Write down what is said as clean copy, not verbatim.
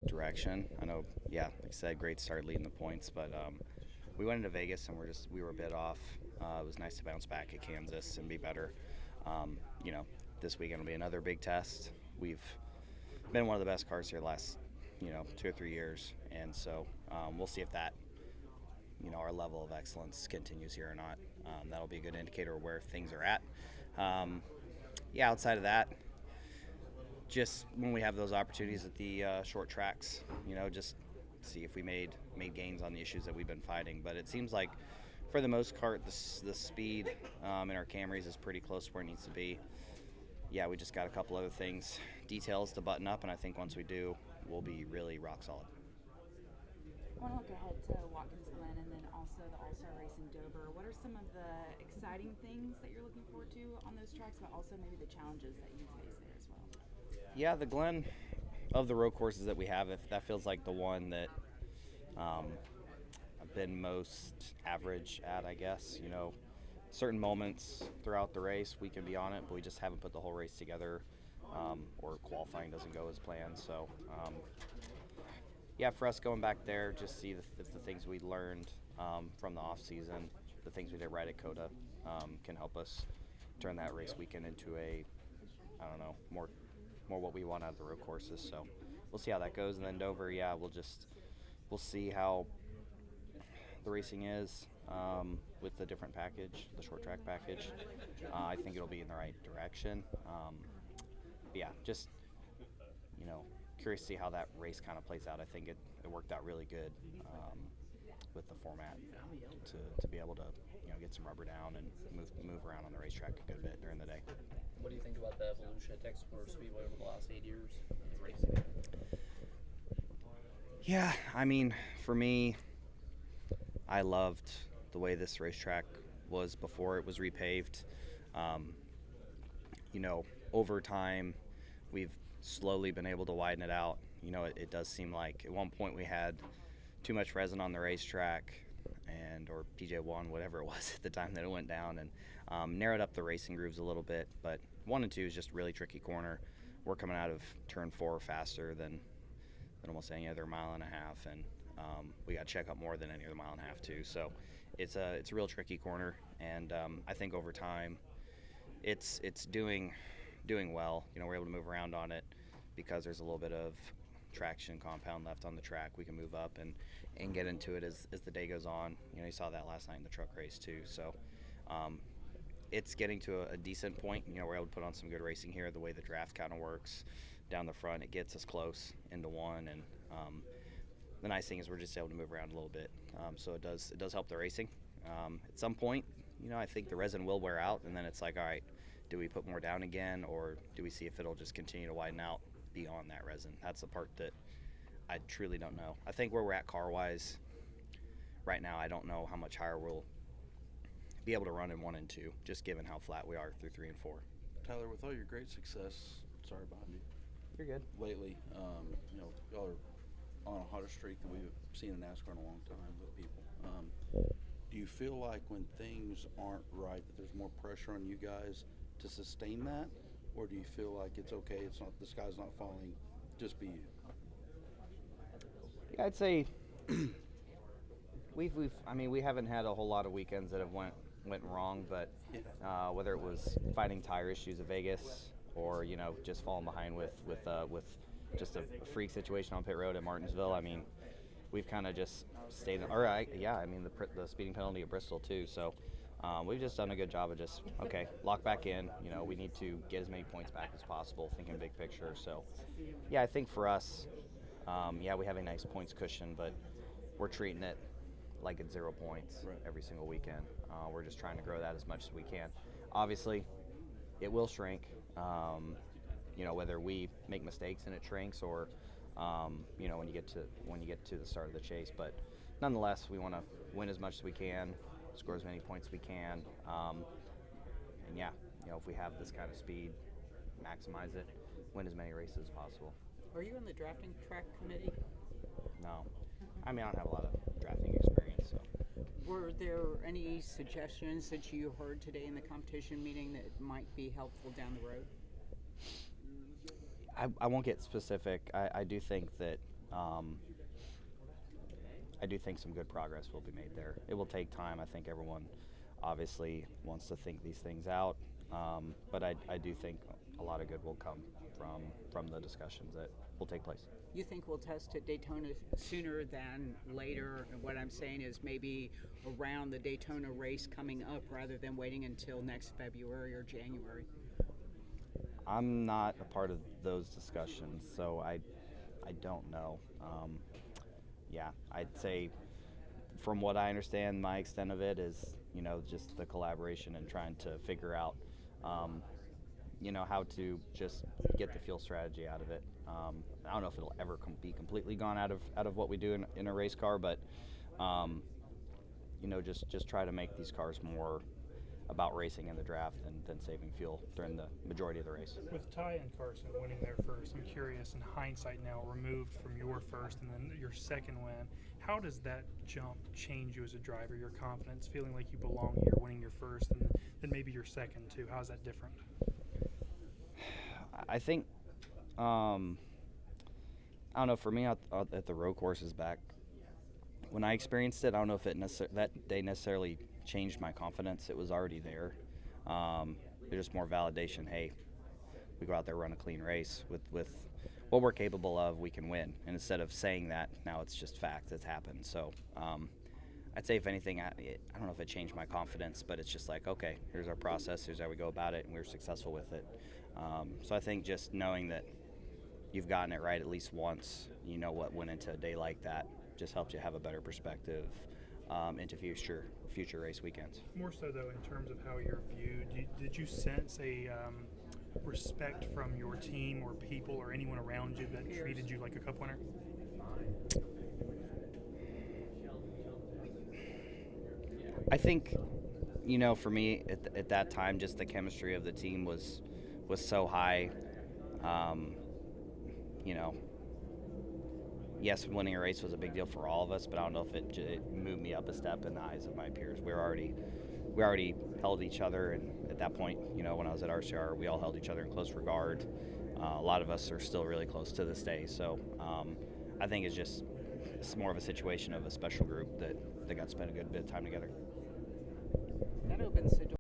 direction. I know, yeah, like I said, great start leading the points, but we went into Vegas and we were a bit off. It was nice to bounce back at Kansas and be better. Um, you know, this weekend will be another big test. We've been one of the best cars here the last 2 or 3 years, and so we'll see if that our level of excellence continues here or not. That'll be a good indicator of where things are at. Um, yeah, outside of that, just when we have those opportunities at the short tracks, just see if we made gains on the issues that we've been fighting. But it seems like, for the most part, the speed in our Camrys is pretty close to where it needs to be. Yeah, we just got a couple other details to button up, and I think once we do, we'll be really rock solid. I want to look ahead to Watkins Glen and then also the All Star race in Dover. What are some of the exciting things that you're looking forward to on those tracks, but also maybe the challenges that you face there as well? Yeah, the Glen, of the road courses that we have, if that feels like the one that um, I've been most average at, I guess. Certain moments throughout the race we can be on it, but we just haven't put the whole race together, or qualifying doesn't go as planned. So, yeah, for us going back there, just see if the things we learned from the off season, the things we did right at Coda, can help us turn that race weekend into I don't know, more what we want out of the road courses. So we'll see how that goes. And then Dover, yeah, we'll see how the racing is with the different package, the short track package. I think it'll be in the right direction. Yeah, just you know, curious to see how that race kind of plays out. I think it worked out really good with the format to be able to get some rubber down and move around on the racetrack a good bit during the day. What do you think about the evolution of Texas Motor Speedway over the last 8 years of racing? Yeah, I mean, for me, I loved the way this racetrack was before it was repaved. Um, over time, we've slowly been able to widen it out. It does seem like at one point we had too much resin on the racetrack, or PJ1, whatever it was at the time that it went down, and narrowed up the racing grooves a little bit. But 1 and 2 is just a really tricky corner. We're coming out of turn 4 faster than almost any other mile and a half, and we got to check up more than any other mile and a half too. So it's a real tricky corner, and I think over time it's doing well. We're able to move around on it because there's a little bit of traction compound left on the track. We can move up and get into it as the day goes on. You saw that last night in the truck race too. So it's getting to a decent point. We're able to put on some good racing here. The way the draft kind of works down the front, it gets us close into one, and the nice thing is we're just able to move around a little bit. So it does help the racing. At some point, I think the resin will wear out, and then it's like, all right, do we put more down again, or do we see if it'll just continue to widen out beyond that resin? That's the part that I truly don't know. I think where we're at car-wise right now, I don't know how much higher we'll be able to run in 1 and 2, just given how flat we are through 3 and 4. Tyler, with all your great success, sorry behind you. You're good. Lately, y'all are on a hotter streak than we've seen in NASCAR in a long time with people. Do you feel like when things aren't right that there's more pressure on you guys to sustain that, or do you feel like it's okay? It's not, the sky's not falling. Just be you. Yeah, I'd say we haven't had a whole lot of weekends that have went wrong, but whether it was fighting tire issues at Vegas or just falling behind with just a freak situation on pit road at Martinsville, we've kind of just stayed. The speeding penalty at Bristol too. So we've just done a good job of just lock back in. We need to get as many points back as possible, thinking big picture. So yeah, I think for us, we have a nice points cushion, but we're treating it like it's 0 points every single weekend. We're just trying to grow that as much as we can. Obviously, it will shrink. Whether we make mistakes and it shrinks, or when you get to the start of the chase. But nonetheless, we want to win as much as we can, score as many points as we can, and if we have this kind of speed, maximize it, win as many races as possible. Are you on the drafting track committee? No, I don't have a lot of drafting experience. So. Were there any suggestions that you heard today in the competition meeting that might be helpful down the road? I won't get specific. I do think that I do think some good progress will be made there. It will take time. I think everyone obviously wants to think these things out, but I do think a lot of good will come from the discussions that will take place. You think we'll test at Daytona sooner than later? And what I'm saying is maybe around the Daytona race coming up rather than waiting until next February or January. I'm not a part of those discussions, so I don't know. Yeah, I'd say from what I understand, my extent of it is, just the collaboration and trying to figure out, how to just get the fuel strategy out of it. I don't know if it'll ever be completely gone out of what we do in a race car, but just try to make these cars more about racing in the draft than saving fuel during the majority of the race. With Ty and Carson winning their first, I'm curious, in hindsight now, removed from your first and then your second win, how does that jump change you as a driver, your confidence, feeling like you belong here, winning your first and then maybe your second too? How's that different? I think, I don't know, for me at the road courses back, when I experienced it, I don't know if that day necessarily changed my confidence. It was already there. It was just more validation. Hey, we go out there, run a clean race with what we're capable of, we can win. And instead of saying that, now it's just fact. It's happened. So I'd say if anything, I don't know if it changed my confidence, but it's just like, okay, here's our process. Here's how we go about it, and we were successful with it. So I think just knowing that you've gotten it right at least once, you know what went into a day like that, just helps you have a better perspective into future race weekends. More so, though, in terms of how you're viewed, did you sense a respect from your team or people or anyone around you that treated you like a Cup winner? I think, for me at that time, just the chemistry of the team was so high. Yes, winning a race was a big deal for all of us, but I don't know if it moved me up a step in the eyes of my peers. We already held each other, and at that point, when I was at RCR, we all held each other in close regard. A lot of us are still really close to this day, so I think it's more of a situation of a special group that got to spend a good bit of time together. That opens the door.